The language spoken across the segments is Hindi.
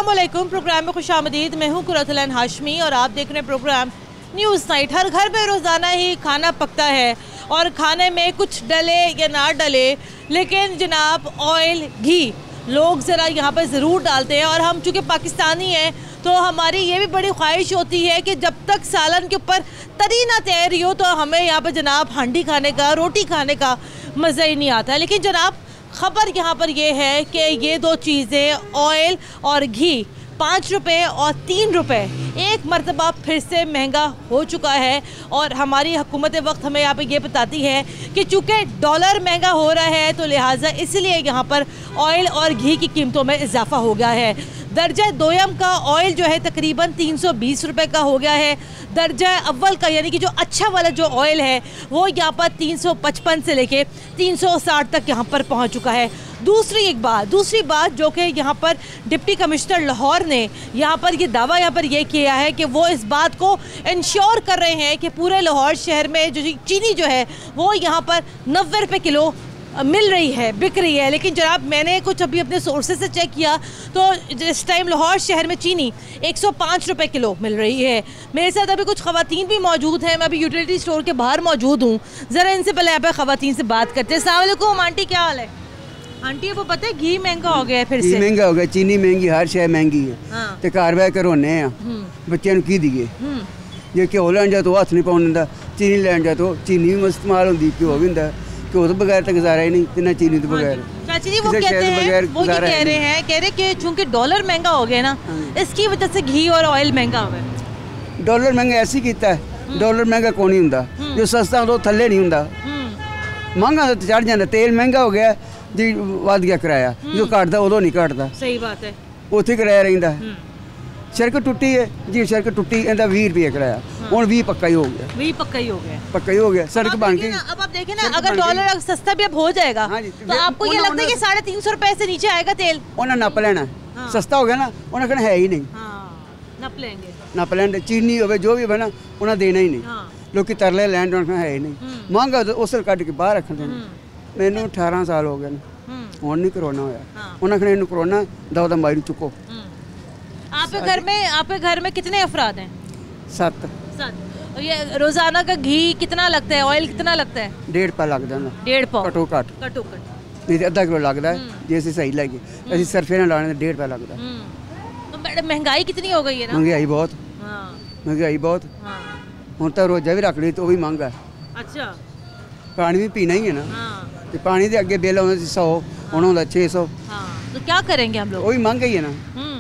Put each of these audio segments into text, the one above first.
अस्सलामुअलैकुम। प्रोग्राम में खुशामदीद। मैं हूँ कुरतुल हाशमी और आप देख रहे हैं प्रोग्राम न्यूज़ नाइट। हर घर में रोज़ाना ही खाना पकता है और खाने में कुछ डले या ना डले, लेकिन जनाब ऑयल घी लोग ज़रा यहाँ पर ज़रूर डालते हैं। और हम चूँकि पाकिस्तानी हैं तो हमारी ये भी बड़ी ख्वाहिश होती है कि जब तक सालन के ऊपर तरी ना तैर हो तो हमें यहाँ पर जनाब हांडी खाने का, रोटी खाने का मज़ा ही नहीं आता। लेकिन जनाब ख़बर यहाँ पर यह है कि ये दो चीज़ें ऑयल और घी 5 रुपये और 3 रुपये एक मरतबा फिर से महंगा हो चुका है। और हमारी हुकूमत वक्त हमें यहाँ पर ये बताती है कि चूँकि डॉलर महंगा हो रहा है तो लिहाजा इसलिए यहाँ पर ऑयल और घी की कीमतों में इजाफा हो गया है। दर्जा दोयम का ऑयल जो है तकरीबन 320 रुपये का हो गया है। दर्जा अव्वल का यानी कि जो अच्छा वाला जो ऑयल है वो यहाँ पर 355 से लेके 360 तक यहाँ पर पहुँच चुका है। दूसरी बात जो कि यहाँ पर डिप्टी कमिश्नर लाहौर ने यहाँ पर ये दावा यहाँ पर ये किया है कि वो इस बात को इंश्योर कर रहे हैं कि पूरे लाहौर शहर में जो चीनी जो है वो यहाँ पर 90 रुपये किलो मिल रही है, बिक रही है। लेकिन जनाब मैंने कुछ अभी अपने सोर्सेज से चेक किया तो इस टाइम लाहौर शहर में चीनी 105 रुपये किलो मिल रही है। मेरे साथ अभी कुछ ख़वातीन भी मौजूद हैं। मैं अभी यूटिलिटी स्टोर के बाहर मौजूद हूँ। ज़रा इनसे पहले यहाँ पर ख़वातीन से बात करते हैं। अस्सलाम वालेकुम आंटी, क्या हाल है? आंटी वो पता है घी महंगा हो गया है फिर से। महंगा हो गया, चीनी महंगी, हर शय महंगी है। हाँ। तो घर बह कर रोने आ बच्चों की दीए जे घ्यो लैन जाए तो हथ नहीं पाने दिंदा, चीनी लैन जाए तो चीनी भी इस्तेमाल होंगी, घ्यो भी होंदा, घ्यो तो बगैर तो गुजारा ही नहीं, ते ना चीनी तो बगैर। चाची जी वो कहते हैं, वो ये कह रहे कि चूंकि डॉलर महंगा हो गया ना इसकी वजह से घी और ऑयल महंगा हो गया। डॉलर महंगा ऐसे कीता है, डॉलर महंगा कौन नहीं हुंदा, जो सस्ता होंदा थल्ले नहीं हुंदा, महंगा तो चढ़ जाता। तेल महंगा हो गया जी, वध गया किराया, जो घटदा उदों नहीं घटदा। सही बात है, उत्थे किराया रहिंदा। सड़क टुटी है जी, सड़क टुटी इहदा 20 रुपये किराया, हुण 20 पक्का ही हो गया। 20 पक्का ही हो गया सड़क बन गई। अब आप देखें ना, अगर डॉलर सस्ता भी अब हो जाएगा तो आपको ये लगता है कि 350 रुपए से नीचे आएगा तेल? उन्हें नप लेना, सस्ता हो गया ना, उन्हें कहना है ही नहीं, नप लेंगे। चीनी हो जो भी बना उन्हें देना ही नहीं, लोग तरले लैंड है ही नहीं, महंगा तो उस कट के बाहर रख देना। मैनू 18 साल हो गए, हुण नहीं करोना होया, उन्हें कहना इन्हू करोना दो मारी चुको। आपके घर में कितने अफराद हैं? 7। और ये रोजाना का घी कितना लगता है, ऑयल कितना लगता है? 1.5 पा लग जाता। 1.5 पा घटो घट, नहीं तो आधा किलो लगता है जे असीं सही लगे, असीं सरफे ना लाने 1.5 पा लगता। तो मैडम महंगाई कितनी हो गई है ना? महंगाई बहुत, हुण तो रोजा भी रख ली तो भी महंगा है। अच्छा, पानी भी पीना ही है ना, तो पानी के अगे बिल आउंदा 100, हुण आउंदा 600। तो क्या करेंगे हम लोग? वो भी महंगा ही है ना,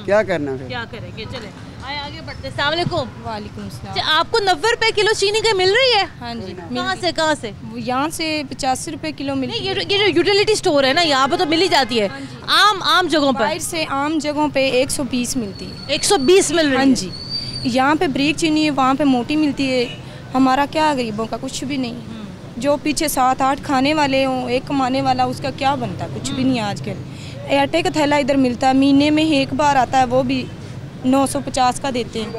क्या करना फिर? क्या करेंगे? चले आगे बढ़ते। अस्सलाम वालेकुम। वालेकुम सलाम। आपको 90 रुपए किलो चीनी का मिल रही है? हाँ जी। कहाँ से? यहाँ से 85 रुपए किलो मिलती है। ये जो यूटिलिटी स्टोर है ना यहाँ पे तो मिल ही जाती है। आम जगहों पर, बाहर से आम जगहों पे 120 मिलती है। 120 मिल रही है? हाँ जी। यहाँ पे ब्रीक चीनी है, वहाँ पे मोटी मिलती है। हमारा क्या, गरीबों का कुछ भी नहीं। जो पीछे 7-8 खाने वाले हों, एक कमाने वाला, उसका क्या बनता, कुछ भी नहीं। आजकल आटे का थैला इधर मिलता है, महीने में एक बार आता है, वो भी 950 का देते हैं।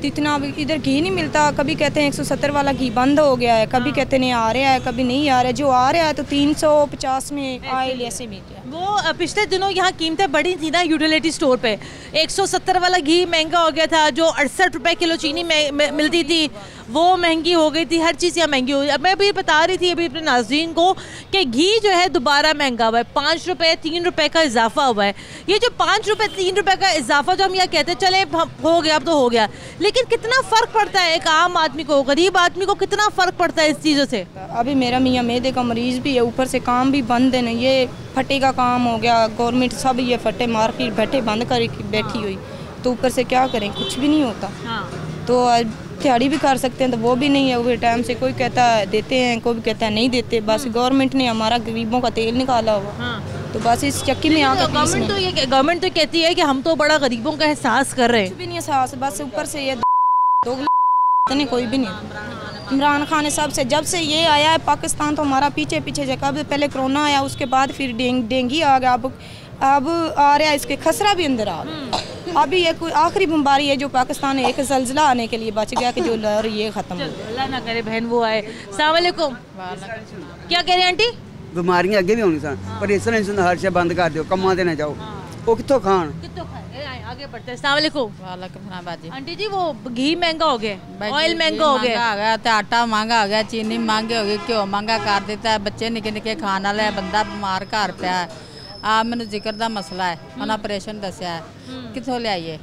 तो इतना इधर घी नहीं मिलता। कभी कहते हैं 170 वाला घी बंद हो गया है, कभी कहते हैं आ रहा है, कभी नहीं आ रहा है। जो आ रहा है तो 350 में ऑयल ऐसे मिल गया। वो पिछले दिनों यहाँ कीमतें बढ़ी थी ना यूटिलिटी स्टोर पे, 170 वाला घी महंगा हो गया था, जो 68 रुपए किलो चीनी मिलती थी वो महंगी हो गई थी। हर चीज़ यहाँ महंगी हो गई। अब मैं भी बता रही थी अभी अपने नाज़रीन को कि घी जो है दोबारा महंगा हुआ है, 5 रुपये 3 रुपये का इजाफा हुआ है। ये जो 5 रुपये 3 रुपये का इजाफा जो हम यहाँ कहते हैं चले हो गया, अब तो हो गया, लेकिन कितना फ़र्क पड़ता है एक आम आदमी को, गरीब आदमी को कितना फ़र्क पड़ता है इस चीज़ों से? अभी मेरा मियाँ मैदे का मरीज़ भी है, ऊपर से काम भी बंद है ना, ये फटे का काम हो गया, गवर्नमेंट सब ये फटे मार्केट बैठे बंद कर बैठी हुई, तो ऊपर से क्या करें, कुछ भी नहीं होता। तो दिहाड़ी भी कर सकते हैं तो वो भी नहीं है, वो टाइम से कोई कहता है देते हैं, कोई भी कहता है नहीं देते। बस गवर्नमेंट ने हमारा गरीबों का तेल निकाला हुआ, तो बस इस चक्की में आकर गवर्नमेंट तो कहती है कि हम तो बड़ा गरीबों का एहसास कर रहे हैं। कुछ भी नहीं एहसास, बस ऊपर से ये नहीं, कोई भी नहीं। इमरान खान ने सबसे, जब से ये आया है पाकिस्तान तो हमारा पीछे से, कब पहले कोरोना आया, उसके बाद फिर डेंगू आ गया, अब आ रहा है इसके खसरा भी अंदर आ रहा है। अभी ये कोई आखिरी बीमारी है जो पाकिस्तान में एक ज़ल्ज़ला आने के लिए बच गया कि जो लहर ये ख़त्म हो। अल्लाह ना करे बहन वो आए। अस्सलाम वालेकुम। क्या कह रहे हैं आंटी? बीमारियां अगे भी होनी सन, पर इस तरह हर शय बंद कर दो, कम्मा ते ना जाओ, वो कितों खान? आगे बढ़ते हैं। अस्सलाम वालेकुम। वालेकुम सलाम बाजी। आंटी जी वो घी महंगा हो गया, ऑयल महंगा हो गया, तो आटा महंगा हो गया, चीनी महंगी हो गई, घ्यो महंगा कर दिता है, बच्चे निके निके खाने वाले, बंदा बीमार घर पिया है। आ मैंने जिक्र का मसला है, उन्हें ऑपरेशन दसिया है, कितों लियाइए?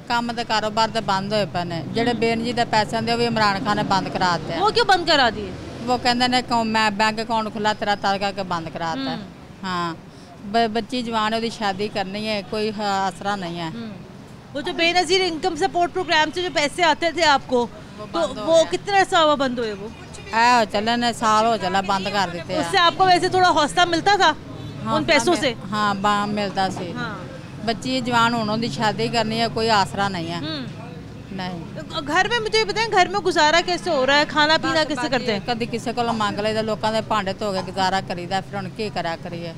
काम तो कारोबार तो बंद होए पे ने, जेडे बेनजी के पैसे आते भी इमरान खान ने बंद करा दिते हैं। वो क्यों बंद करा दिए? वो कहते ने मैं बैंक अकाउंट खुला तेरा तद करके बंद कराता है। हाँ बच्ची जवान है, शादी करनी है, कोई आसरा नहीं है। वो जो बेनजीर इनकम सपोर्ट प्रोग्राम से जो पैसे आते थे आपको, तो वो कितना अर्सा हुआ बंद हुए? वो चले ने साल हो चला बंद कर देते हैं। उससे आपको वैसे थोड़ा हौसला मिलता था? हाँ, उन पैसों से? हाँ मिलता सी। हाँ। बच्ची जवान होने की शादी करनी है, कोई आसरा नहीं है। नहीं घर में मुझे बताएं, घर में गुजारा कैसे हो रहा है? खाना पीना कैसे करते हैं? कभी किसी को मंग लेते, लोगों के भांडे धो के गुजारा करीदा, फिर हम की करा करिए।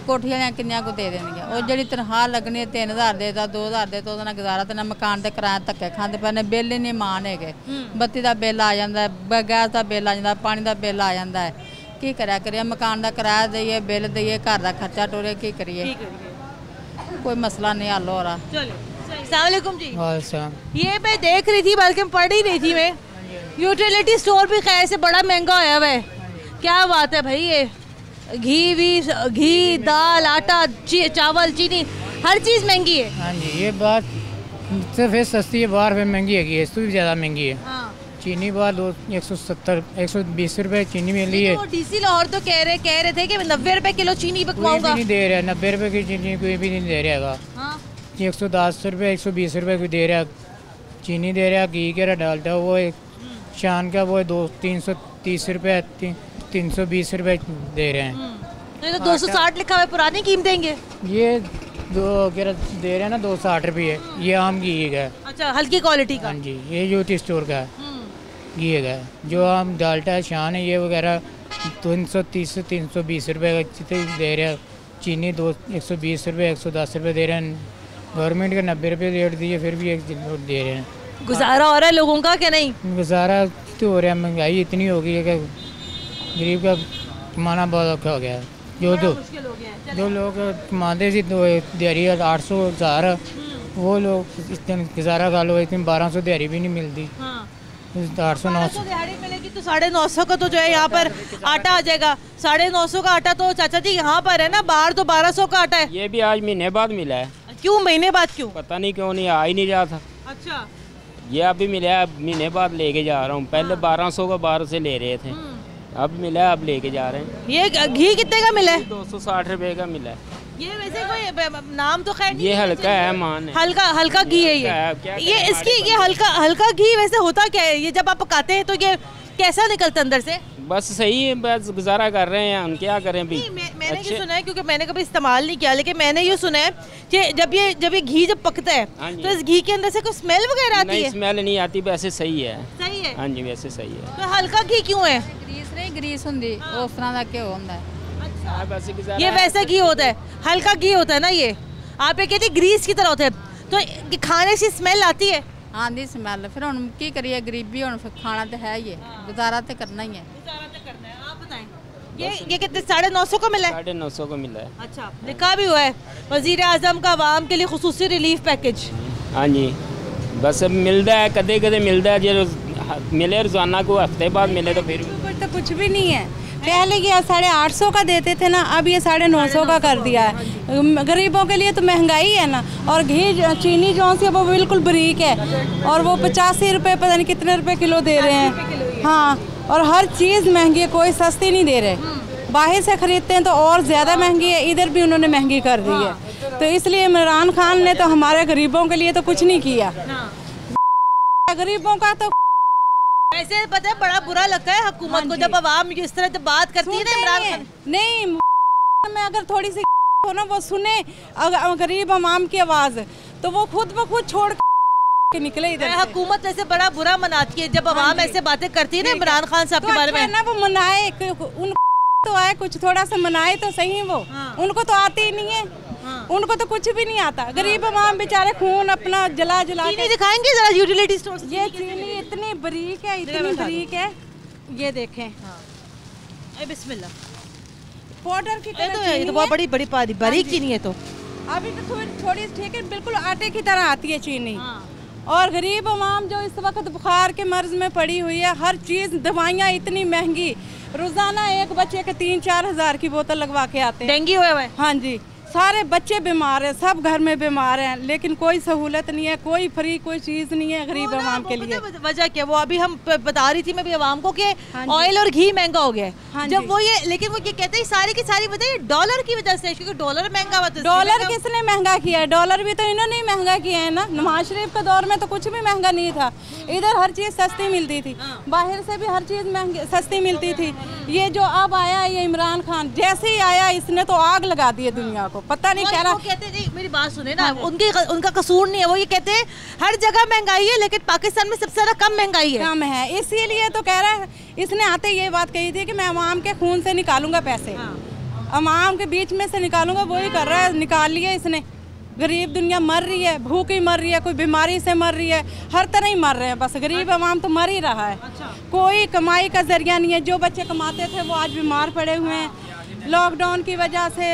कोठियां किन्नियां को दे देंगे, और जी तनख्वाह लगनी है 3000 देता 2000 दे, तो गुजारा तो मकान के किराया धक्के खाते पे, बिल ही नहीं मान है। बत्ती का बिल आ जाता है, गैस का बिल आ जाता है, पानी का बिल आ जाता है, की करा करिए? मकान का किराया दईए, बिल दईए, घर का खर्चा टोरे, की करिए? कोई मसला नहीं हल हो रहा। अस्सलाम वालेकुम जी। ये मैं देख रही थी, बल्कि पढ़ ही रही थी मैं, यूटिलिटी स्टोर भी खैर से बड़ा महंगा होया हुआ है। क्या बात है भाई, ये घी दाल आटा चावल चीनी हर चीज़ महंगी है। हाँ जी, ये बात सिर्फ सस्ती है, बाहर में महंगी है, इससे भी ज़्यादा महंगी है। हाँ। चीनी बाहर 170 120 रुपए चीनी मिली है। तो डीसी लाहौर तो कह रहे थे कि 90 रुपए किलो चीनी बिकवाऊंगा। नहीं दे रहा, 90 रुपए की चीनी कोई भी नहीं दे रहा है। हाँ। 110 रुपए 120 रुपए कोई दे रहा, चीनी दे रहा, घी के डालता वो एक शान का वो 330 रुपए 320 रुपए दे रहे हैं। तो 260 लिखा हुआ है, पुरानी कीमतेंगे। ये दे रहे हैं ना 260 रुपये, ये आम घी है। अच्छा, हल्की क्वालिटी का। हाँ जी, ये यूटी स्टोर का घी है। जो आम डालटा है शान है, ये वगैरह 330 से 320 रुपये का दे रहे हैं। चीनी 120 रुपये 110 रुपये दे रहे हैं। गवर्नमेंट के 90 रुपये रेट दिए, फिर भी एक दे रहे हैं। गुजारा हो रहा है लोगों का कि नहीं? गुजारा तो हो रहा है, महंगाई इतनी हो गई है कि गरीब का कमाना बहुत औखा हो गया है। जो लोग कमाते थे तो दिहाड़ी 800 1000, वो लोग इतने गुजारा कर लो, इतनी 1200 दिहाड़ी भी नहीं मिलती। 800 900 दिहाड़ी मिलेगी तो 950 का तो जो है यहाँ पर आटा आ जाएगा। 950 का आटा तो चाचा जी यहाँ पर है ना, बाहर तो 1200 का आटा है। ये भी आज महीने बाद मिला है। क्यों महीने बाद? क्यों पता नहीं, क्यों नहीं आ ही नहीं रहा था। अच्छा, ये अभी मिला है, महीने बाद लेके जा रहा हूँ। पहले 1200 का 12 से ले रहे थे, अब मिला है, अब लेके जा रहे हैं। ये घी कितने का मिला है? 260 रुपए का मिला है। ये वैसे कोई नाम तो खैर ये हल्का है, मान है। हल्का घी है ये इसकी ये हल्का घी वैसे होता क्या है? ये जब आप पकाते हैं तो ये कैसा निकलता अंदर से? बस सही है, बस गुजारा कर रहे हैं, हम क्या करें भी। मैंने ये सुना है, क्योंकि मैंने कभी इस्तेमाल नहीं किया, लेकिन मैंने ये सुना है कि जब ये घी जब पकता है तो इस घी के अंदर से कोई स्मेल वगैरह आती है? नहीं, स्मेल नहीं आती, वैसे सही है। सही है? हाँ जी, वैसे सही है। तो हल्का घी क्यों है? ग्रीस होंदी उस तरह का क्यों होता है? अच्छा, ये वैसा घी होता है, हल्का घी होता है ना ये। आप ये कहते ग्रीस की तरह होता है, तो खाने से स्मेल आती है? हाँ दी स्मेल, फिर हम की करिए, गरीबी हम खाना तो है ही है, गुजारा तो करना ही है। आप बताएं, ये कितने 950 का मिला है? 950 का मिला है। अच्छा, लिखा भी हुआ है वजीर आजम का आवाम के लिए खुसूसी रिलीफ पैकेज। हाँ जी, बस मिलता है, कदे कदे मिलता है, जो मिले रोजाना को, हफ्ते बाद मिले तो फिर तो कुछ भी नहीं है। पहले ये 850 का देते थे ना, अब ये 950 का कर दिया है। गरीबों के लिए तो महंगाई है ना। और घी चीनी जो सी वो बिल्कुल बरीक है, और वो 85 रुपये पता नहीं कितने रुपए किलो दे रहे हैं। हाँ, और हर चीज़ महंगी है, कोई सस्ती नहीं दे रहे। बाहर से खरीदते हैं तो और ज़्यादा महंगी है, इधर भी उन्होंने महंगी कर दी है। तो इसलिए इमरान खान ने तो हमारे गरीबों के लिए तो कुछ नहीं किया। गरीबों का तो ऐसे पता है बड़ा बुरा लगता है हुकूमत को, जब आवाम इस तरह से बात करती है ना इमरान खान। नहीं, में अगर थोड़ी सी हो ना, वो सुने गरीब आवाम की आवाज़, तो वो खुद ब खुद छोड़ के निकले इधर। हुकूमत ऐसे बड़ा बुरा मनाती है जब आवाम ऐसे बातें करती है ना इमरान खान साहब के बारे में। ना वो मनाए, उन तो आए कुछ थोड़ा सा मनाए तो सही वो। उनको तो आते ही नहीं है, उनको तो कुछ भी नहीं आता। गरीब आवाम बेचारे खून अपना जला के दिखाएंगे जरा यूटिलिटी स्टोर। ये चीनी इतनी बरीक है, इतनी बरीक है, ये देखें। बिस्मिल्लाह, पाउडर की ये तो बहुत बड़ी बारीक चीनी है। तो अभी तो थोड़ी ठीक है, बिल्कुल आटे की तरह आती है चीनी। और गरीब आवाम जो इस वक्त बुखार के मर्ज में पड़ी हुई है, हर चीज़, दवाइयाँ इतनी महंगी, रोज़ाना एक बच्चे के 3-4 हज़ार की बोतल लगवा के आते हैं। डेंगू हुआ है? हाँ जी, सारे बच्चे बीमार हैं, सब घर में बीमार हैं, लेकिन कोई सहूलत नहीं है, कोई फ्री कोई चीज़ नहीं है गरीब आवाम के लिए। वजह क्या, वो अभी हम बता रही थी मैं भी आवाम को कि ऑयल और घी महंगा हो गया है। हाँ जब वो ये, लेकिन वो ये कहते हैं सारी की सारी वजह ये डॉलर की वजह से, क्योंकि डॉलर महंगा हुआ। डॉलर किसने महंगा किया है? डॉलर भी तो इन्होंने ही महंगा किया है ना। नवाज शरीफ के दौर में तो कुछ भी महंगा नहीं था, इधर हर चीज़ सस्ती मिलती थी, बाहर से भी हर चीज़ महंगी सस्ती मिलती थी। ये जो अब आया ये इमरान खान, जैसे ही आया इसने तो आग लगा दी है दुनिया को। पता नहीं क्या कहते नहीं, मेरी बात सुने ना, उनका कसूर नहीं है। वो ये कहते हैं हर जगह महंगाई है, लेकिन पाकिस्तान में सबसे ज्यादा कम महंगाई है। कम है, इसीलिए तो कह रहा है। इसने आते ये बात कही थी कि मैं अवाम के खून से निकालूंगा पैसे, अवाम के बीच में से निकालूंगा। वही कर रहा है, निकाल लिया इसने। गरीब दुनिया मर रही है, भूखी मर रही है, कोई बीमारी से मर रही है, हर तरह ही मर रहे हैं। बस गरीब आवाम तो मर ही रहा है। कोई कमाई का जरिया नहीं है। जो बच्चे कमाते थे वो आज बीमार पड़े हुए हैं। लॉकडाउन की वजह से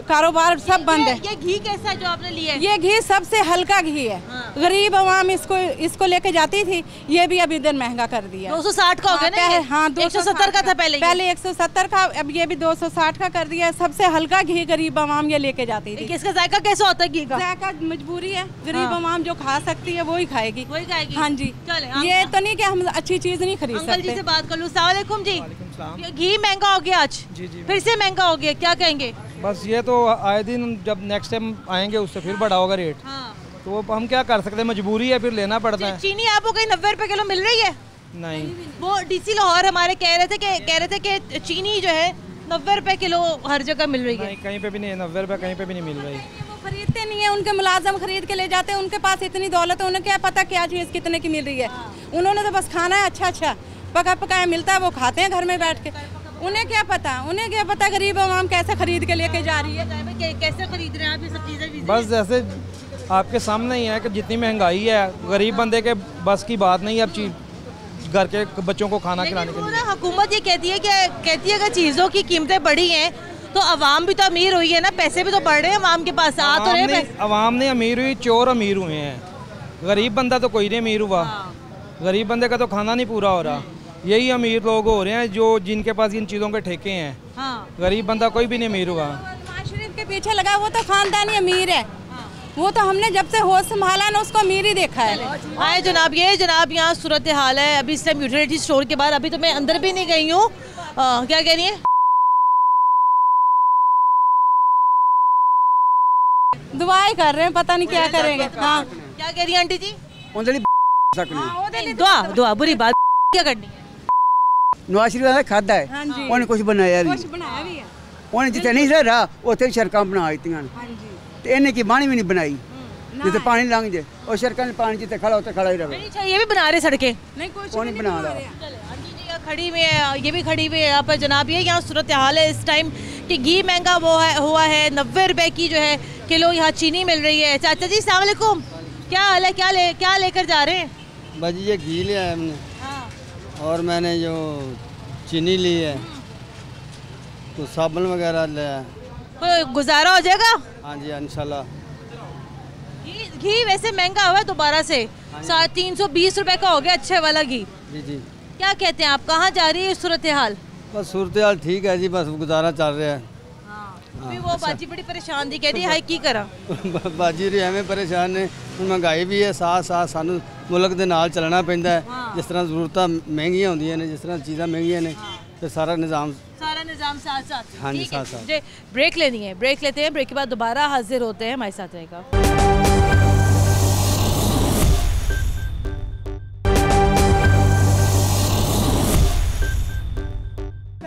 कारोबार सब बंद है। ये घी कैसा है जो आपने लिया है? ये घी सबसे हल्का घी है। गरीब आवाम इसको लेके जाती थी, ये भी अभी दिन महंगा कर दिया। 260 का हो गया ना? हाँ, 170 का था पहले 170 का, अब ये भी 260 का कर दिया। सबसे हल्का घी गरीब आवाम ये लेके जाती थी। इसका जायका कैसा होता है घी का? जायका मजबूरी है, गरीब आवाम जो खा सकती है वही खाएगी। हाँ जी, ये तो नहीं कि हम अच्छी चीज नहीं खरीद सकते। अंकल जी से बात कर लूं। अस्सलाम वालेकुम जी। घी महंगा हो गया आज, फिर से महंगा हो गया, क्या कहेंगे? बस ये तो आए दिन जब नेक्स्ट टाइम आएंगे उससे फिर बढ़ा होगा रेट। तो हम क्या कर सकते हैं, मजबूरी है, फिर लेना पड़ता है। चीनी आपको कहीं 90 रुपए किलो मिल रही है? नहीं, वो डीसी लाहौर हमारे कह रहे थे कि चीनी जो है 90 रुपए किलो हर जगह मिल रही है। कहीं पे भी नहीं, 90 रुपए कहीं पे भी नहीं मिल रही। वो खरीदते नहीं है, उनके मुलाजम खरीद के ले जाते हैं। उनके पास इतनी दौलत है, उन्हें क्या पता क्या चीज़ कितने की मिल रही है। उन्होंने तो बस खाना है, अच्छा पका पकाया मिलता है, वो खाते हैं घर में बैठ के। उन्हें क्या पता गरीब आवाम कैसे खरीद के लेके जा रही है, कैसे खरीद रहे हैं आप ये सब चीजें? बस जैसे आपके सामने ही है कि जितनी महंगाई है, गरीब बंदे के बस की बात नहीं है अब चीज घर के बच्चों को खाना खिलाने के लिए। हुकूमत ये कहती है कि अगर चीज़ों की कीमतें बढ़ी हैं तो अवाम भी तो अमीर हुई है ना, पैसे भी तो बढ़ रहे हैं अवाम के पास। अवाम ने अमीर हुई, चोर अमीर हुए हैं, गरीब बंदा तो कोई नहीं अमीर हुआ। गरीब बंदे का तो खाना नहीं पूरा हो रहा, यही अमीर लोग हो रहे हैं जो जिनके पास इन चीज़ों के ठेके हैं। गरीब बंदा कोई भी नहीं अमीर हुआ। नवाज शरीफ के पीछे लगा वो तो खानदानी अमीर है। वो तो हमने जब से होश संभाला ना उसको अमीर ही देखा है। आए जनाब, ये जनाब यहाँ सूरत हाल है अभी इस टाइम यूटिलिटी स्टोर के बाद। अभी तो मैं अंदर भी नहीं गई हूँ। क्या कह रही है? दुआएं कर रहे हैं, पता नहीं क्या करेंगे। हाँ, क्या कह रही है आंटी जी? दुआ बुरी बात क्या करनी है? नवाज शरीफ ने खादा है, उन्होंने कुछ बनाया भी है। उन्हें जिथे नहीं रहा उत्थे सड़क बना दित्तियां ते इन्हें की बाणी भी नहीं बनाई। जिथे पानी लंघ जाए और सड़क ने पानी जिथे खड़ा होता खड़ा ही रहे। ये भी बना रहे सड़कें? नहीं, कुछ नहीं बना रहा। आंटी जी खड़ी हुई है, ये भी खड़ी हुई है यहाँ पर जनाब। ये यहाँ सूरत हाल है इस टाइम कि घी महंगा हुआ है। 90 रुपए की जो है किलो यहाँ चीनी मिल रही है। चाचा जी अस्सलाम वालेकुम, क्या हाल है? क्या लेकर जा रहे हैं? भाजी ये घी लिया है हमने, और मैंने जो चीनी ली है, तो साबुन वगैरह लिया है। गुजारा हो जाएगा? हाँ जी इंशाल्लाह। घी वैसे महंगा हुआ है दोबारा से, 320 रुपए का हो गया अच्छा वाला घी। जी क्या कहते हैं आप, कहाँ जा रही है सूरत हाल? बस सूरत हाल ठीक है जी, बस गुजारा चल रहा है। वो बाजी बड़ी परेशान थी, कह रही हाई की करा। बाजी रही एवं परेशान ने, महंगाई भी है, साथ साथ सानू मुल्क दे नाल चलना पैंदा है। जिस तरह जरूरत महंगियां होंदियां ने, जिस तरह चीज़ां महंगियां ने, तो सारा निज़ाम साथ साथ। हाँ जी, साथ साथ। मुझे ब्रेक लेनी है, ब्रेक लेते हैं, ब्रेक के बाद दोबारा हाजिर होते हैं। हमारे साथ रहेगा।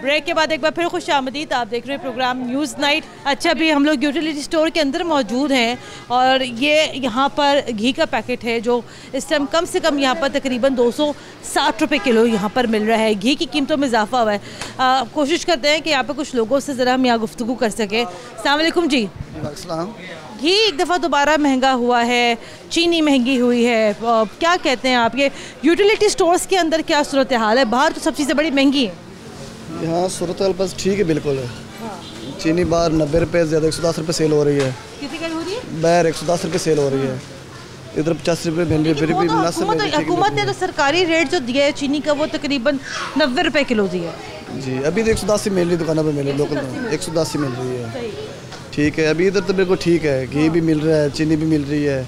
ब्रेक के बाद एक बार फिर खुश आमदीद। आप देख रहे हैं प्रोग्राम न्यूज़ नाइट। अच्छा, अभी हम लोग यूटिलिटी स्टोर के अंदर मौजूद हैं और ये यहाँ पर घी का पैकेट है जो इस टाइम कम से कम यहाँ पर तकरीबन 260 रुपये किलो यहाँ पर मिल रहा है। घी की कीमतों में इजाफा हुआ है। कोशिश करते हैं कि यहाँ पर कुछ लोगों से ज़रा हम यहाँ गुफ्तगू कर सकें। अस्सलाम वालेकुम जी। घी एक दफ़ा दोबारा महंगा हुआ है, चीनी महंगी हुई है, क्या कहते हैं आप, ये यूटिलिटी स्टोर्स के अंदर क्या सूरत हाल है? बाहर तो सब चीज़ें बड़ी महंगी हैं, यहाँ सूरत हाल बस ठीक है, बिल्कुल है। चीनी बाहर 90 रुपये ज़्यादा 110 रुपये सेल हो रही है। कितनी का हो रही है? बाहर 110 रुपये सेल हो रही है, इधर 50 रुपये मिल रही है। फिर भी हुकूमत ने तो सरकारी रेट जो दिया है चीनी का वो तकरीबन 90 रुपये किलो दिया है जी। अभी तो 110 मिल रही दुकानों पर, मिल रही लोकल 110 मिल रही है। ठीक है, अभी इधर तो बिल्कुल ठीक है, घी भी मिल रहा है, चीनी भी मिल रही है,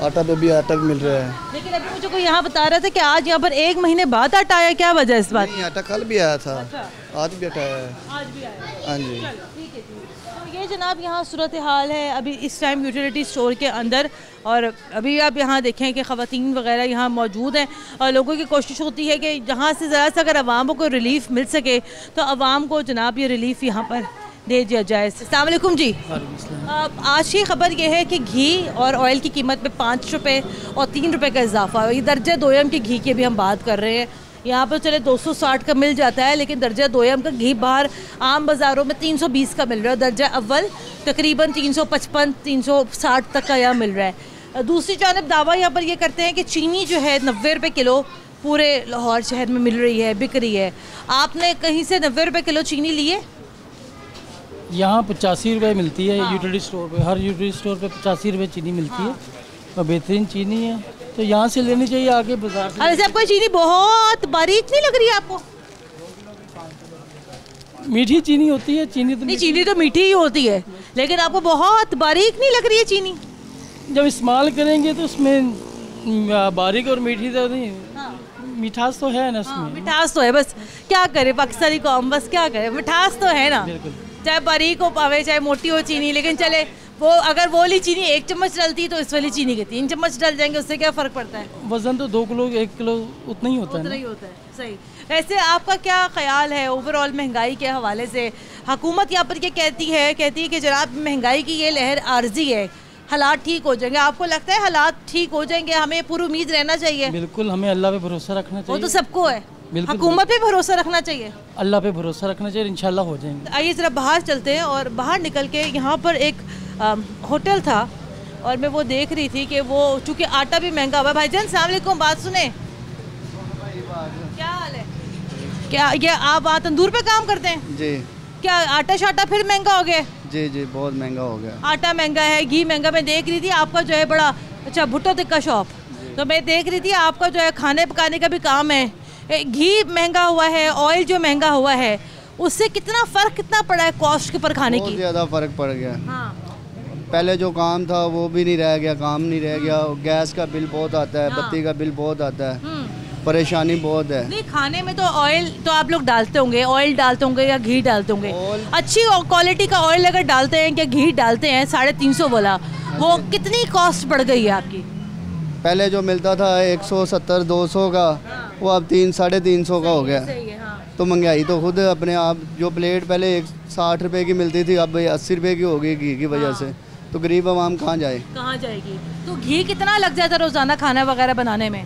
आटा पे भी आटा भी मिल रहा है। लेकिन अभी मुझे कोई यहाँ बता रहा था कि आज यहाँ पर 1 महीने बाद आटा आया, क्या वजह इस बात? नहीं, आटा कल भी आया था। अच्छा। आज भी आटा आया है। आज भी आया। हाँ जी। ठीक है जी। तो ये जनाब यहाँ सूरत हाल है अभी इस टाइम यूटिलिटी स्टोर के अंदर। और अभी आप यहाँ देखें कि ख़वातीन वगैरह यहाँ मौजूद हैं और लोगों की कोशिश होती है कि जहाँ से ज़रा सा अगर आवाम को रिलीफ मिल सके तो आवाम को जनाब ये रिलीफ यहाँ पर दे दिया जाए। अस्सलाम वालेकुम जी। आज की ख़बर यह है कि घी और ऑयल की कीमत में 5 रुपये और 3 रुपये का इजाफा है। दर्जा दोयम के घी की भी हम बात कर रहे हैं। यहाँ पर चले 260 का मिल जाता है, लेकिन दर्जा दोयम का घी बाहर आम बाज़ारों में 320 का मिल रहा है। दर्जा अव्वल तकरीबन 355 360 तक का यहाँ मिल रहा है। दूसरी जानब दावा यहाँ पर ये करते हैं कि चीनी जो है 90 रुपये किलो पूरे लाहौर शहर में मिल रही है, बिक रही है। आपने कहीं से 90 रुपये किलो चीनी लिए? यहाँ 85 रुपये मिलती है। यूटिलिटी स्टोर पे, हर यूटिलिटी स्टोर पे 85 रुपये चीनी मिलती है और बेहतरीन चीनी है, तो यहाँ से लेनी चाहिए आगे बाजार से। अरे आपको चीनी बहुत बारीक नहीं लग रही है आपको? मीठी चीनी होती है, चीनी तो नहीं, चीनी तो मीठी ही होती है, लेकिन आपको बहुत बारीक नहीं लग रही है चीनी? जब इस्तेमाल करेंगे तो उसमें बारीक और मीठी तो नहीं, मिठास तो है ना उसमें। मिठास तो है, बस क्या करे पाकिस्तानी कौम, बस क्या करे, मिठास तो है ना। चाहे बारीक हो पावे चाहे मोटी हो चीनी, लेकिन चले वो अगर वो वाली चीनी 1 चम्मच डलती तो इस वाली चीनी के 3 चम्मच डल जाएंगे, उससे क्या फ़र्क पड़ता है? वजन तो 2 किलो 1 किलो उतना ही होता है। उतना ही होता है, सही। वैसे आपका क्या ख्याल है ओवरऑल महंगाई के हवाले से? हुकूमत यहाँ पर ये कहती है कि जनाब महंगाई की ये लहर आर्जी है, हालात ठीक हो जाएंगे। आपको लगता है हालात ठीक हो जाएंगे? हमें पूरी उम्मीद रहना चाहिए। बिल्कुल, हमें अल्लाह पे भरोसा रखना चाहिए। वो तो सबको है, हुकूमत पे भरोसा रखना चाहिए, अल्लाह पे भरोसा रखना चाहिए, इंशाल्लाह हो जाएंगे। आइए ज़रा बाहर चलते हैं। और बाहर निकल के यहाँ पर एक होटल था और मैं वो देख रही थी कि वो चूँकि आटा भी महंगा हुआ है। भाईजान सलाम अलैकुम, बात सुने, क्या हाल है? क्या ये आप वहाँ तंदूर पे काम करते हैं जी? क्या आटा शाटा फिर महंगा हो गया? जी जी, बहुत महंगा हो गया। आटा महंगा है, घी महंगा। मैं देख रही थी आपका जो है बड़ा अच्छा भुट्टो टिक्का शॉप, तो मैं देख रही थी आपका जो है खाने पकाने का भी काम है। घी महंगा हुआ है, ऑयल जो महंगा हुआ है, उससे कितना फ़र्क कितना पड़ा है कॉस्ट के ऊपर खाने की? बहुत ज़्यादा फ़र्क पड़ गया। हाँ। पहले जो काम था वो भी नहीं रह गया, काम नहीं रह गया। गैस का बिल बहुत आता है, बत्ती का बिल बहुत आता है, परेशानी बहुत है। नहीं, खाने में तो ऑयल तो आप लोग डालते होंगे, ऑयल डालते होंगे या घी डालते होंगे? अच्छी क्वालिटी का ऑयल अगर डालते हैं या घी डालते हैं 350 वाला, वो कितनी कॉस्ट बढ़ गई है आपकी? पहले जो मिलता था 170-200 का, वो अब 300-350 का हो गया। तो महंगाई तो खुद अपने आप, जो प्लेट पहले 60 रुपए की मिलती थी अब 80 रुपए की हो गई घी की वजह से। तो गरीब आवाम कहाँ जाए? कहाँ जाएगी? तो घी कितना लग जाता है रोज़ाना खाना वगैरह बनाने में?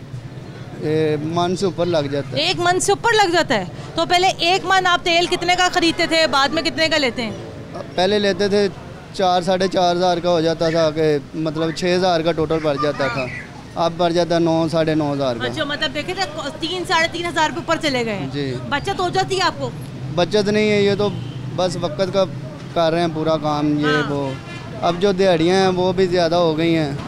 मन से ऊपर लग जाता है। 1 मन से ऊपर लग जाता है? तो पहले 1 मन आप तेल कितने का खरीदते थे, बाद में कितने का लेते हैं? पहले लेते थे 4-4.5 हज़ार का हो जाता था, कि मतलब 6 हज़ार का टोटल पड़ जाता था। अब बढ़ जाता है 9-9.5 हज़ार का। अच्छा, मतलब देखे थे 3-3.5 हज़ार पे ऊपर चले गए हैं। जी। बचत हो जाती है आपको? बचत नहीं है, ये तो बस वक्त का कर रहे हैं पूरा काम, ये वो। अब जो दिहाड़ियाँ हैं वो भी ज़्यादा हो गई हैं,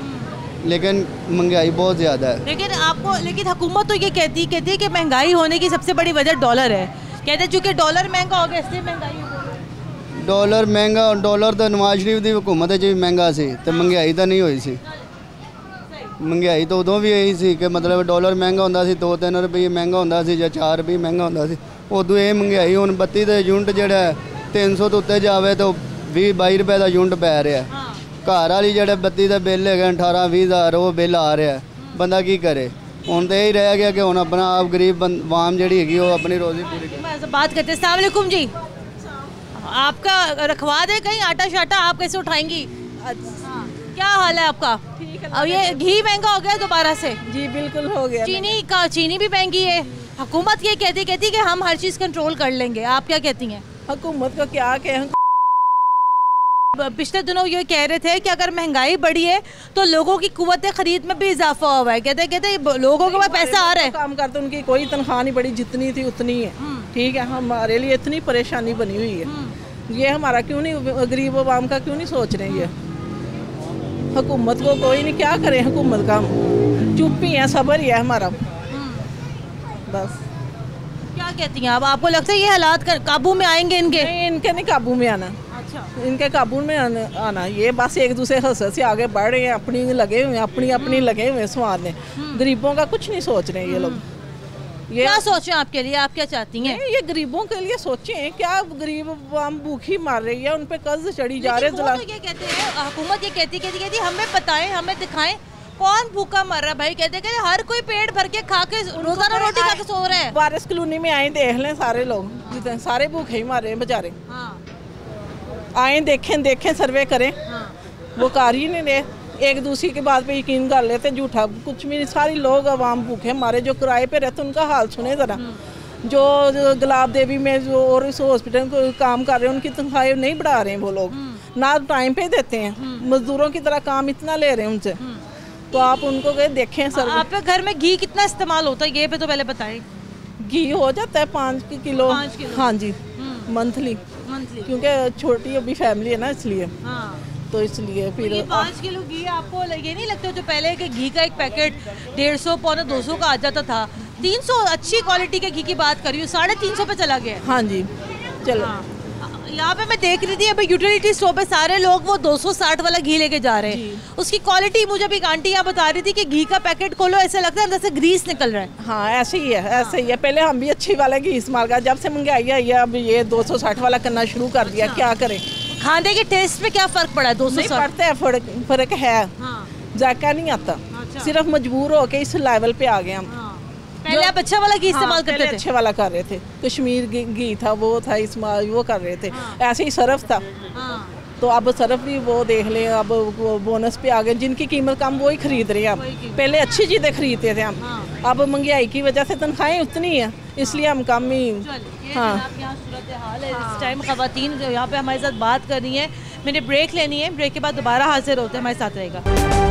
लेकिन महंगाई बहुत ज़्यादा है। लेकिन हुकूमत तो ये कहती है कि महंगाई होने की सबसे बड़ी वजह डॉलर है। कहते हैं चूँकि डॉलर महंगा हो गया इसलिए महंगाई हो गई। डॉलर महंगा, डॉलर तो नवाज शरीफ की हुकूमत जी महंगा सी, तो महंगाई तो नहीं हुई सी। महंगाई तो उदों भी यही सी कि मतलब डॉलर महंगा होंदा सी, 2-3 रुपये महंगा होंदा सी, या 4 रुपये महंगा होंदा सी। उदों ये महंगाई हुण बत्ती का यूनिट जिहड़ा 300 तो उत्ते जावे तो 20-22 रुपये का यूनिट पै रहा। घर वाली जिहड़ा बत्ती का बिल है 18-20 हज़ार वो बिल आ रहा है। बंदा की करे? हुण तो यही रह गया कि हुण अपना आप गरीब आवाम जिहड़ी हैगी वो अपनी रोज़ी पूरी करे। बात करते हैं। अस्सलाम वालेकुम जी, आपका रखवा दे कहीं आटा शाटा, आप कैसे उठाएंगी? क्या हाल है आपका? अब ये घी महंगा हो गया दोबारा से? जी बिल्कुल हो गया। चीनी भी महंगी है। हुकूमत ये कहती कि हम हर चीज़ कंट्रोल कर लेंगे, आप क्या कहती हैं? हुकूमत को क्या कहें? पिछले दिनों ये कह रहे थे कि अगर महंगाई बढ़ी है तो लोगों की कुव्वत खरीद में भी इजाफा हुआ है। कहते लोगों के पास पैसा आ रहा है, काम करते उनकी कोई तनख्वाह नहीं बढ़ी, जितनी थी उतनी है। ठीक है, हमारे लिए इतनी परेशानी बनी हुई है, ये हमारा क्यों नहीं, गरीब आवाम का क्यों नहीं सोच रहे ये? हुकूमत को कोई नहीं, क्या करे हुकूमत का, चुप ही है, सब्र ही है हमारा बस। क्या कहती हैं आप, आपको लगता है ये हालात काबू में आएंगे इनके? नहीं, इनके नहीं काबू में आना। अच्छा, इनके काबू में आना, ये बस एक दूसरे हंस से आगे बढ़ रहे हैं, अपनी लगे हुए हैं, अपनी लगे हुए हैं स्वादने, गरीबों का कुछ नहीं सोच रहे ये लोग। ये क्या सोचें आपके लिए, आप क्या चाहती हैं? ये गरीबों के लिए सोचें, क्या गरीब आम भूखी मार रही है, उन पे कर्ज चढ़ी जा रहे हैं। ये कहते हैं हुकूमत, ये कहती हमें बताएं, हमें दिखाएं कौन भूखा मर रहा है। भाई कहते हैं हर कोई पेट भर के खा के रोजाना रोटी खा के सो रहा है। वारिस कॉलोनी में आए देख लें, सारे लोग जितने सारे भूखे ही मारे हैं बेचारे। आए देखें सर्वे करें, वो कर ही नहीं रहे, एक दूसरे की बात पे यकीन कर लेते, झूठा कुछ भी नहीं। सारी लोग आवाम भूखे मारे, जो किराए पे रहते उनका हाल सुने ज़रा, जो गुलाब देवी में जो और इस हॉस्पिटल को काम कर रहे हैं उनकी तनख्वाहें नहीं बढ़ा रहे हैं वो लोग, ना टाइम पे देते हैं, मजदूरों की तरह काम इतना ले रहे हैं उनसे। तो आप उनको देखें सर। आपके घर में घी कितना इस्तेमाल होता है ये पे तो पहले बताएं। घी हो जाता है 5 किलो। हाँ जी, मंथली, क्योंकि छोटी अभी फैमिली है ना इसलिए। तो इसलिए फिर 5 किलो घी आपको ये नहीं लगता, जो पहले के घी का एक पैकेट 150 पौने 200 का आ जाता था, 300 अच्छी क्वालिटी के घी की बात कर रही हूँ, 350 पे चला गया। हाँ जी, चलो यहाँ पे मैं देख रही थी अभी यूटिलिटी स्टोर पे सारे लोग वो 260 वाला घी लेके जा रहे हैं। उसकी क्वालिटी मुझे भी एक आंटी यहाँ बता रही थी कि घी का पैकेट खोलो ऐसा लगता है अंदर से ग्रीस निकल रहा है। हाँ ऐसे ही है, ऐसे ही है। पहले हम भी अच्छी वाला घी इस्तेमाल कर, जब से महंगाई आई है अब ये 260 वाला करना शुरू कर दिया। क्या करें, खाने के टेस्ट में क्या फर्क पड़ा है? 260 पड़ता है, फर्क है, जायका नहीं आता। सिर्फ मजबूर होके इस लेवल पे आ गए हम। पहले आप अच्छा वाला घी इस्तेमाल करते थे? अच्छे वाला कर रहे थे, कश्मीर घी था वो था, इस्तेमाल वो कर रहे थे। ऐसे ही सरफ था, तो अब सरफ भी वो देख लें, अब बोनस पे आ गए, जिनकी कीमत कम वो ही खरीद रहे हैं। अब पहले अच्छी चीज़ें खरीदते थे हम, अब महंगाई की वजह से तनख्वाहें उतनी है इसलिए हम कम ही। हाँ, सूरत हाल है इस टाइम। ख़वातीन जो यहाँ पे हमारे साथ बात कर रही हैं, मैंने ब्रेक लेनी है, ब्रेक के बाद दोबारा हाजिर होते हैं, हमारे साथ रहेगा।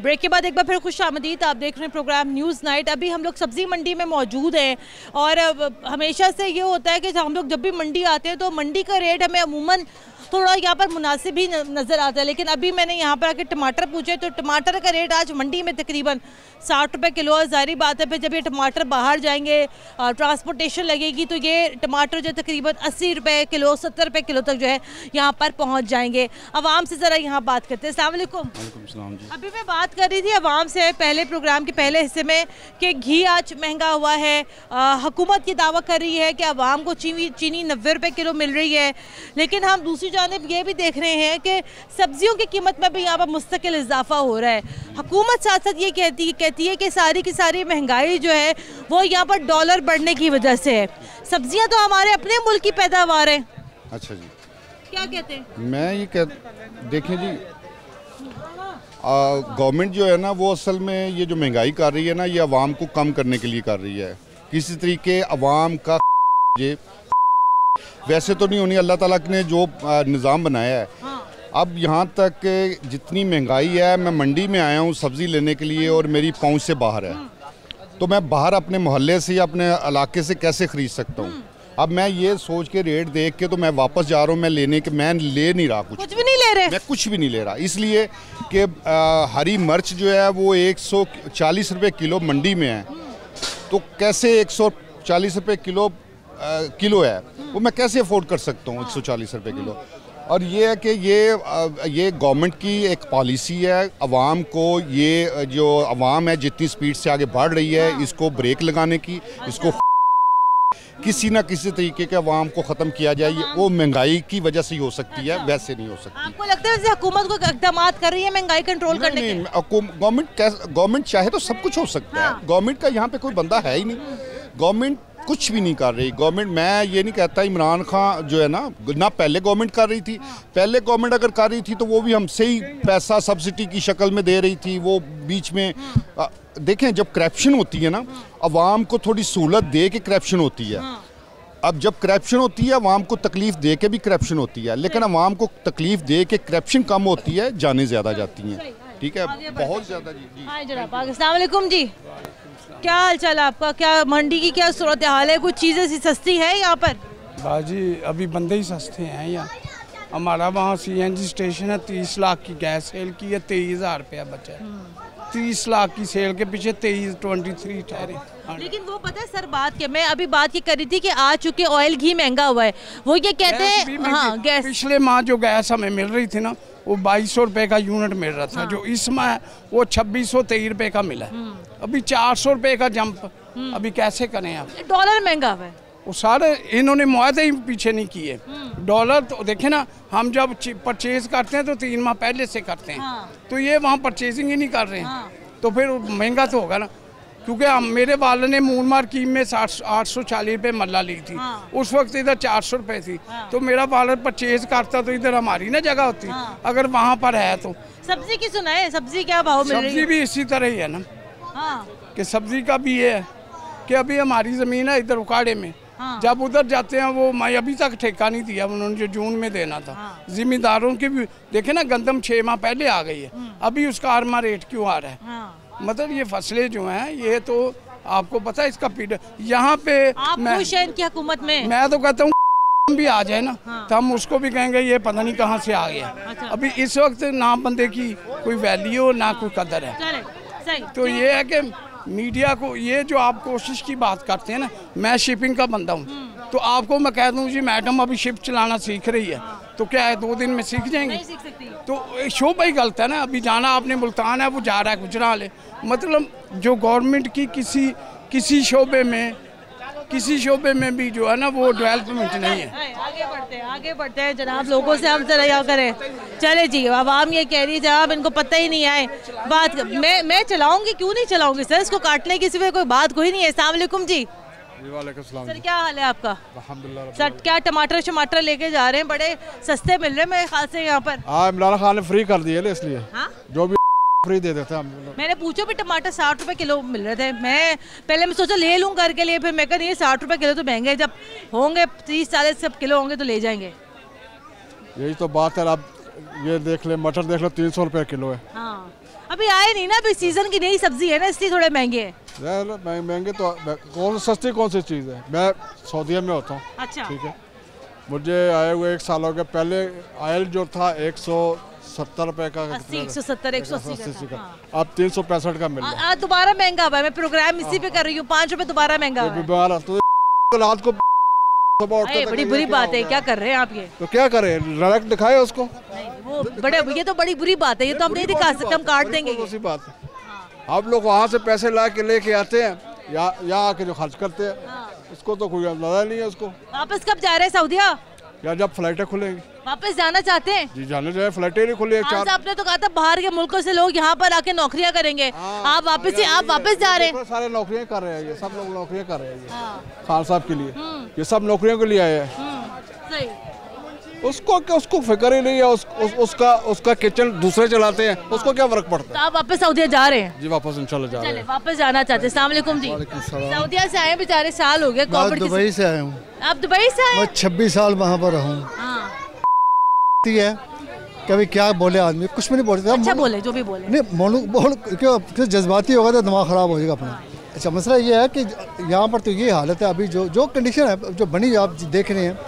ब्रेक के बाद एक बार फिर खुश आमदीद, आप देख रहे हैं प्रोग्राम न्यूज़ नाइट। अभी हम लोग सब्ज़ी मंडी में मौजूद हैं और हमेशा से ये होता है कि हम लोग जब भी मंडी आते हैं तो मंडी का रेट हमें अमूमन थोड़ा यहाँ पर मुनासिब ही नज़र आता है। लेकिन अभी मैंने यहाँ पर आके टमाटर पूछे तो टमाटर का रेट आज मंडी में तकरीबन 60 रुपये किलो है। ज़ाहिर बात है, फिर जब ये टमाटर बाहर जाएंगे, ट्रांसपोर्टेशन लगेगी, तो ये टमाटर जो तकरीबन 80 रुपये किलो 70 रुपये किलो तक जो है यहाँ पर पहुँच जाएंगे। आवाम से ज़रा यहाँ बात करते हैं। अस्सलाम वालेकुम। अभी मैं बात कर रही थी आवाम से पहले प्रोग्राम के पहले हिस्से में कि घी आज महंगा हुआ है। हुकूमत ये दावा कर रही है कि आवाम को चीनी 90 रुपये किलो मिल रही है, लेकिन हम दूसरी जानिब ये भी देख रहे हैं कि सब्जियों की कीमत में भी यहाँ पर मुस्तकिल इजाफा हो रहा है। हुकूमत साथ साथ ये कहती है कि सारी की सारी महंगाई जो है वो यहाँ पर डॉलर बढ़ने की वजह से है। सब्जियाँ तो हमारे अपने मुल्क की पैदावार है। अच्छा जी, क्या कहते हैं? मैं ये देखें जी, गवर्नमेंट जो है ना वो असल में ये जो महंगाई कर रही है ना, ये आवाम को कम करने के लिए कर रही है। किसी तरीके आवाम का ये वैसे तो नहीं होनी, अल्लाह ताला ने जो निज़ाम बनाया है। अब यहाँ तक जितनी महंगाई है, मैं मंडी में आया हूँ सब्ज़ी लेने के लिए और मेरी पहुँच से बाहर है, तो मैं बाहर अपने मोहल्ले से या अपने इलाके से कैसे ख़रीद सकता हूँ? अब मैं ये सोच के रेट देख के तो मैं वापस जा रहा हूँ, मैं ले नहीं रहा, कुछ भी नहीं ले रहे, मैं कुछ भी नहीं ले रहा, इसलिए कि हरी मिर्च जो है वो 140 रुपये किलो मंडी में है, तो कैसे 140 रुपये किलो है वो मैं कैसे अफोर्ड कर सकता हूँ 140 रुपये किलो। और ये है कि ये गवर्नमेंट की एक पॉलिसी है, आवाम को ये जो आवाम है जितनी स्पीड से आगे बढ़ रही है इसको ब्रेक लगाने की, इसको किसी ना किसी तरीके के आवाम को ख़त्म किया जाए। वो महंगाई की वजह से ही हो सकती है, वैसे नहीं हो सकती। आपको लगता है हुकूमत को इक़दाम कर रही है महंगाई कंट्रोल करने के? गवर्नमेंट चाहे तो सब कुछ हो सकता है। गवर्नमेंट का यहाँ पे कोई बंदा है ही नहीं, गवर्नमेंट कुछ भी नहीं कर रही। गवर्नमेंट, मैं ये नहीं कहता इमरान खान जो है ना पहले गवर्नमेंट कर रही थी, पहले गवर्नमेंट अगर कर रही थी तो वो भी हमसे ही पैसा सब्सिडी की शक्ल में दे रही थी। वो बीच में देखें जब करप्शन होती है ना, अवाम को थोड़ी सहूलत दे के करप्शन होती है। अब जब करप्शन होती है अवाम को तकलीफ दे के भी करप्शन होती है, लेकिन अवाम को तकलीफ दे के करप्शन कम होती है, जाने ज़्यादा जाती हैं। ठीक है, बहुत ज़्यादा। जी जी हाँ जनाब, अस्सलाम वालेकुम जी, क्या हाल चाल है आपका? क्या मंडी की क्या सूरत हाल है? कुछ चीज़ें सी सस्ती है यहाँ पर? बाजी अभी बंदे ही सस्ते हैं यहाँ। हमारा वहाँ CNG स्टेशन है, 30 लाख की गैस सेल की है, 23,000 रुपया बचा है। 30 लाख की सेल के पीछे 23 ठहरे। लेकिन वो पता है सर बात क्या, मैं अभी बात ये कर रही थी कि आ चुके ऑयल घी महंगा हुआ है, वो ये कहते हैं हाँ गैस। पिछले माह जो गैस हमें मिल रही थी ना वो 2200 रुपये का यूनिट मिल रहा था। हाँ। जो इस माह वो 2623 रुपये का मिला है। अभी 400 रुपये का जंप। अभी कैसे करें आप? डॉलर महंगा हुआ है, वो सारे इन्होंने मुआवजे ही पीछे नहीं किए। डॉलर तो देखे ना, हम जब परचेज करते हैं तो 3 माह पहले से करते हैं। हाँ। तो ये वहाँ परचेजिंग ही नहीं कर रहे हैं। हाँ। तो फिर महंगा तो होगा ना, क्योंकि मेरे वाले ने मून मार्किट में 840 रुपये मल्ला ली थी। हाँ। उस वक्त इधर 400 रुपये थी। हाँ। तो मेरा वाला परचेज करता तो इधर हमारी ना जगह होती। हाँ। अगर वहाँ पर है तो। सब्जी की सुना है, सब्जी क्या भाव मिल रही है? सब्जी भी इसी तरह ही है ना। हाँ। कि सब्जी का भी ये है कि अभी हमारी ज़मीन है इधर उकाड़े में। हाँ। जब उधर जाते हैं वो मैं अभी तक ठेका नहीं दिया, उन्होंने जो जून में देना था। हाँ। जिम्मेदारों की भी देखे ना, गंदम 6 माह पहले आ गई है, अभी उसका 8 माह रेट क्यों आ रहा है? हाँ। मतलब ये फसलें जो हैं ये तो आपको पता है इसका पीड़ यहाँ पे। आप खुश हैं इनकी हुकूमत में? मैं तो कहता हूँ भी आ जाए ना। हाँ। तो हम उसको भी कहेंगे ये पता नहीं कहाँ से आ गया। अच्छा। अभी इस वक्त ना बंदे की कोई वैल्यू ना कोई कदर है। सही। तो ये है कि मीडिया को ये जो आप कोशिश की बात करते हैं ना, मैं शिपिंग का बंदा हूँ तो आपको मैं कह दूँ जी मैडम अभी शिप चलाना सीख रही है। हाँ। तो क्या है 2 दिन में सीख जाएंगे? नहीं सीख सकती। तो शोभा ही गलत है ना। अभी जाना आपने मुल्तान है, वो जा रहा है गुजराल है। मतलब जो गवर्नमेंट की किसी शोबे में भी जो है ना वो डेवलपमेंट नहीं है। आगे बढ़ते हैं जनाब, लोगों से हम जरा यह करें। चले जी, आवाम ये कह रही है जनाब इनको पता ही नहीं आए बात। मैं चलाऊंगी, क्यों नहीं चलाऊंगी सर, इसको काटने की सिवा कोई बात कोई नहीं है। अस्सलाम वालेकुम जी। सर क्या हाल है आपका? अल्हम्दुलिल्लाह। सर क्या टमाटर लेके जा रहे हैं, बड़े सस्ते मिल रहे हैं मेरे ख्याल से यहाँ पर। इमरान खान ने फ्री कर दिए इसलिए। हाँ? जो भी फ्री दे देते हैं। मैंने पूछा भी टमाटर 60 रुपए किलो मिल रहे थे। मैं पहले मैं सोचा ले लूँ घर के लिए, फिर मैं कहा ये 60 रुपए किलो तो महंगे, जब होंगे 30-40 सब किलो होंगे तो ले जाएंगे। यही तो बात है। अब ये देख ले, मटर देख लो 300 रुपये किलो है। हाँ। अभी आए नहीं ना, अभी सीजन की नई सब्जी है ना, इसलिए थोड़े महंगे हैं। महंगे तो कौन सस्ती कौन सी चीज़ है? मैं सऊदीया में होता हूँ। अच्छा। ठीक है, मुझे आए हुए 1 साल हो गया। पहले ऑयल जो था 170 रुपये का, 180 का। अब 365 का मिल रहा है। आज दोबारा महंगा हुआ है। मैं प्रोग्राम इसी पे कर रही हूँ, 5 रुपए दोबारा महंगा हुआ है। तो रात को बड़ी बुरी बात है, क्या कर रहे हैं आप? ये तो क्या करें, रड़क दिखाए उसको? वो ये तो बड़ी बुरी बात है, ये तो हम नहीं दिखा सकते, हम काट देंगे। उसी बात है। आप लोग वहाँ से पैसे ला के लेके आते हैं, यहाँ आके जो खर्च करते हैं उसको तो कोई अंदाजा नहीं है उसको। वापस कब जा रहे हैं सऊदीया? या जब फ्लाइटें खुलेंगी। वापस जाना चाहते हैं? जी जाने जाए, फ्लाइटें नहीं खुली। आपने तो कहा था बाहर के मुल्कों से लोग यहाँ पर आके नौकरियाँ करेंगे। आप वापस जा रहे हैं? सारे नौकरियाँ कर रहे हैं, ये सब लोग नौकरियाँ कर रहे हैं खान साहब के लिए। ये सब नौकरियों के लिए आए हैं। उसको फिक्र ही नहीं है। उसका किचन दूसरे चलाते हैं, उसको क्या फर्क पड़ता है? तो आप वापस सऊदीया जा रहे हैं? जी वापस इंशाल्लाह जा रहे हैं। वापस जाना चाहते हैं। अस्सलाम वालेकुम जी। सऊदीया से आए बेचारे, साल हो गए। दुबई से आए हूँ। आप दुबई से आए? मैं 26 साल वहाँ पर रहूँ। कभी क्या बोले आदमी, कुछ भी नहीं बोलते। अच्छा बोले, जो भी बोले नहीं क्यों जज्बाती होगा तो दिमाग ख़राब हो जाएगा अपना। अच्छा मसला ये है कि यहाँ पर तो ये हालत है अभी, जो कंडीशन है जो बनी आप देख रहे हैं,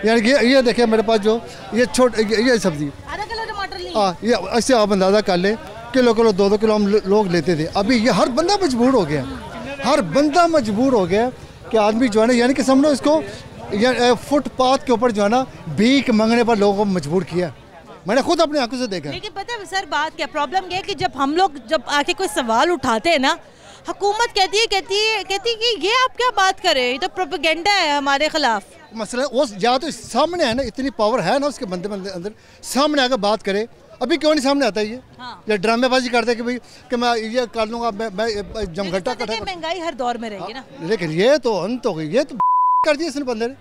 यानी ये देखिए मेरे पास जो ये सब्जी, हाँ ये ऐसे आप अंदाज़ा कर ले, किलो 2-2 किलो हम लोग लेते थे। अभी ये हर बंदा मजबूर हो गया, हर बंदा मजबूर हो गया कि आदमी जो है ना, यानी कि समझो इसको फुटपाथ के ऊपर जो है ना भीख मांगने पर लोगों को मजबूर किया। मैंने खुद अपनी आंखों से देखा। लेकिन पता है सर बात क्या, प्रॉब्लम ये है कि जब हम लोग आके कोई सवाल उठाते हैं ना, हुकूमत कहती है कि ये आप क्या बात कर रहे हैं, ये तो प्रोपेगेंडा है हमारे खिलाफ। मसला वो या तो सामने है ना, इतनी पावर है ना उसके बंदे अंदर, सामने आकर बात करे। अभी क्यों नहीं सामने आता ये? हाँ। ये ड्रामेबाजी करते कि भाई कि मैं ये कर लूँगा, मैं जमघटा कर। महंगाई हर दौर में रहेगी ना। लेकिन ये तो अंत हो गई, ये तो कर दिया इसने बंदे ने।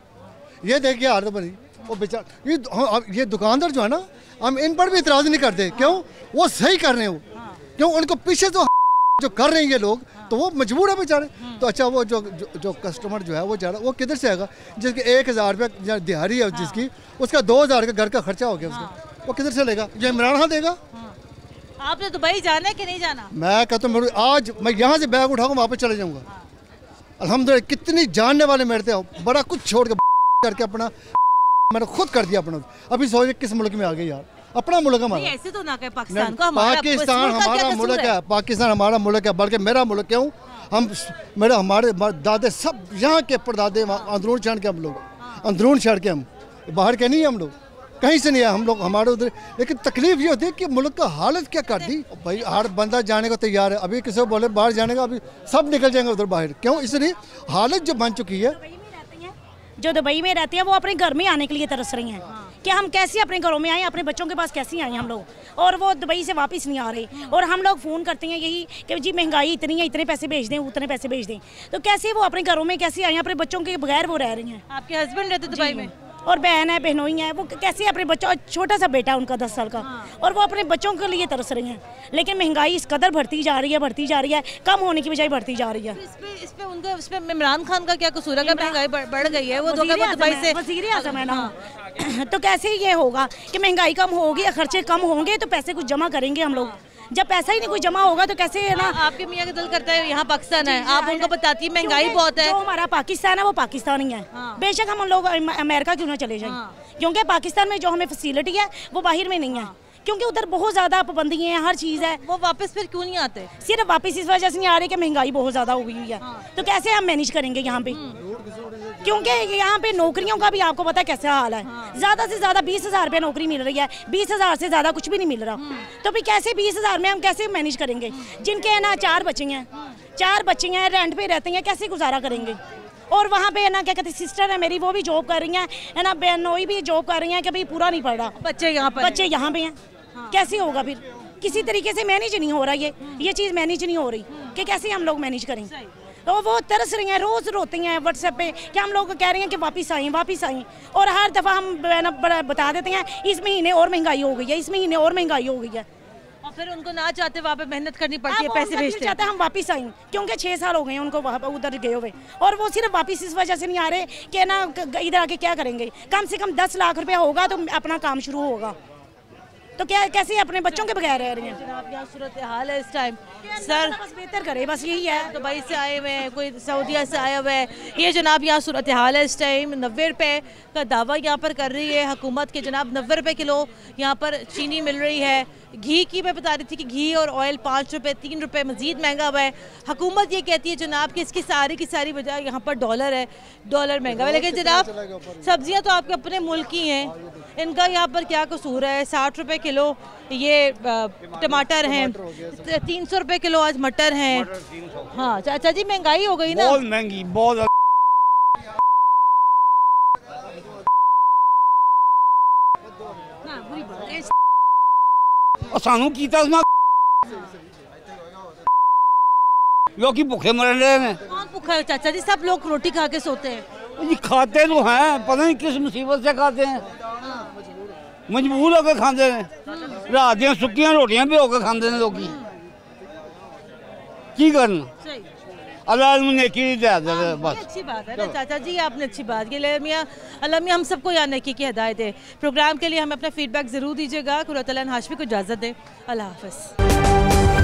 ये देखिए हालत बनी वो बेचारा। ये दुकानदार जो है ना, हम इन पर भी इतराज़ नहीं करते। क्यों? वो सही कर रहे हैं। वो क्यों? उनको पीछे जो कर रहे हैं ये लोग, तो वो मजबूर है बेचारे। तो अच्छा वो जो कस्टमर जो है वो जा रहा, वो किधर से आएगा? जिसके 1000 रुपये दिहाड़ी है जिसकी, उसका 2000 का घर का खर्चा हो गया उसका, वो किधर से लेगा? जो इमरान खान देगा? आपने दुबई जाना है कि नहीं जाना? मैं कहता हूँ आज मैं यहाँ से बैग उठाऊंगा वापस चले जाऊँगा। अल्हम्दुलिल्लाह कितनी जानने वाले मेरे थे, बड़ा कुछ छोड़ के करके अपना मैंने खुद कर दिया अपना। अभी सोचे किस मुल्क में आ गए यार, अपना मुल्क हमारा। ऐसे तो ना कहे पाकिस्तान को, पाकिस्तान हमारा मुल्क है, पाकिस्तान हमारा मुल्क है, बल्कि मेरा मुल्क क्यों, हम हमारे दादे सब यहाँ के परदादे अंदरून छड़ के, हम लोग अंदरून छड़ के, हम बाहर के नहीं, हम लोग कहीं से नहीं आए हम लोग, हमारे उधर। लेकिन तकलीफ ये होती है कि मुल्क का हालत क्या कर दी भाई, हर बंदा जाने को तैयार है। अभी किसी को बोले बाहर जाने का, अभी सब निकल जाएंगे उधर बाहर, क्यों, इसलिए हालत जो बन चुकी है। जो दुबई में रहती हैं वो अपने घर में आने के लिए तरस रही हैं कि हम कैसे अपने घरों में आए, अपने बच्चों के पास कैसे आए हम लोग, और वो दुबई से वापस नहीं आ रहे। और हम लोग फ़ोन करते हैं यही कि जी महंगाई इतनी है, इतने पैसे भेज दें, उतने पैसे भेज दें, तो कैसे वो अपने घरों में कैसे आए, अपने बच्चों के बगैर वो रह रही हैं। आपके हस्बैंड रहते दुबई में? और बहन है, बहनोई है, वो कैसे अपने बच्चों, छोटा सा बेटा उनका 10 साल का, और वो अपने बच्चों के लिए तरस रही हैं। लेकिन महंगाई इस कदर बढ़ती जा रही है, कम होने की बजाय बढ़ती जा रही है। इस पे उनका, इस पे इमरान खान का क्या कसूर है कि महंगाई बढ़ गई है? वो दुबई से वज़ीर आज़म है ना, तो कैसे ये होगा कि महंगाई कम होगी, खर्चे कम होंगे तो पैसे कुछ जमा करेंगे हम लोग। जब पैसा ही नहीं कोई जमा होगा तो कैसे है ना। आपके मियाँ का दिल करता है यहाँ पाकिस्तान है, आप उनको बताती है महंगाई बहुत है। जो हमारा पाकिस्तान है वो पाकिस्तान ही है, बेशक हम लोग अमेरिका क्यों ना चले जाएं, क्योंकि पाकिस्तान में जो हमें फैसिलिटी है वो बाहर में नहीं है, क्योंकि उधर बहुत ज़्यादा पाबंदी है, हर चीज़ है। वो वापस फिर क्यों नहीं आते? सिर्फ वापस इस वजह से नहीं आ रहे कि महंगाई बहुत ज़्यादा हो गई है, तो कैसे हम मैनेज करेंगे यहाँ पे, क्योंकि यहाँ पे नौकरियों का भी आपको पता है कैसा हाल है। ज़्यादा से ज़्यादा 20,000 रुपये नौकरी मिल रही है, 20,000 से ज़्यादा कुछ भी नहीं मिल रहा, तो भी कैसे 20,000 में हम कैसे मैनेज करेंगे? जिनके है ना 4 बच्चे हैं, रेंट पे रहते हैं, कैसे गुजारा करेंगे? और वहाँ पे है ना क्या कहते, सिस्टर है मेरी, वो भी जॉब कर रही हैं, है ना, बहनोई भी जॉब कर रही हैं कि भाई पूरा नहीं पड़ रहा, बच्चे यहाँ पे हैं, कैसे होगा फिर? किसी तरीके से मैनेज नहीं हो रहा, ये चीज़ मैनेज नहीं हो रही कि कैसे हम लोग मैनेज करें। तो वो तरस रही हैं, रोज़ रोती हैं व्हाट्सएप पे कि हम लोग कह रहे हैं कि वापस आएँ, और हर दफ़ा हम बता देते हैं इस महीने और महंगाई हो गई है, और फिर उनको ना चाहते वहाँ पे मेहनत करनी पड़ती है, पैसे भेजते चाहते हैं हम वापस आएँ, क्योंकि 6 साल हो गए हैं उनको वहाँ पर उधर गए हुए, और वो सिर्फ वापस इस वजह से नहीं आ रहे कि ना इधर आके क्या करेंगे। कम से कम 10 लाख रुपया होगा तो अपना काम शुरू होगा, तो क्या कैसे अपने बच्चों के बगैर रह रही हैं? जनाब यहाँ सूरत हाल है इस टाइम, सर बस बेहतर करे, बस यही है। दुबई से आए हुए हैं, कोई सऊदीया से आया हुआ है, ये जनाब यहाँ सूरत हाल है इस टाइम। 90 रुपये का दावा यहाँ पर कर रही है हुकूमत के जनाब, 90 रुपये किलो यहाँ पर चीनी मिल रही है। घी की मैं बता रही थी कि घी और ऑयल 5 रुपये 3 रुपये मज़ीद महंगा हुआ है। हुकूमत ये कहती है जनाब कि इसकी सारी की सारी वजह यहाँ पर डॉलर है, डॉलर महंगा है। लेकिन जनाब सब्जियाँ तो आपके अपने मुल्क की हैं, इनका यहाँ पर क्या कसूर है? 60 रुपये किलो ये टमाटर हैं, 300 रुपये किलो आज मटर हैं। हाँ चाचा जी महंगाई हो गई ना, बहुत महंगी, बहुत। सानू कीता लोग भूखे मर रहे हैं। कौन भूखा है चाचा जी? सब लोग रोटी खा के सोते हैं। ये खाते तो हैं, पता नहीं किस मुसीबत से खाते हैं, मजबूर होकर खाते हैं, रात दी सुक्कियां रोटियां भी होकर खाते हैं लोग, की करना। अल्लाह नेकी दे दे बस। अच्छी बात है ना चाचा जी, आपने अच्छी बात की। अल्लाह मियां हम सबको यहाँ नेकी की हिदायत है। प्रोग्राम के लिए हमें अपना फीडबैक ज़रूर दीजिएगा। कुर्रतुल ऐन हाशमी को इजाज़त दें, अल्लाह हाफ़िज़।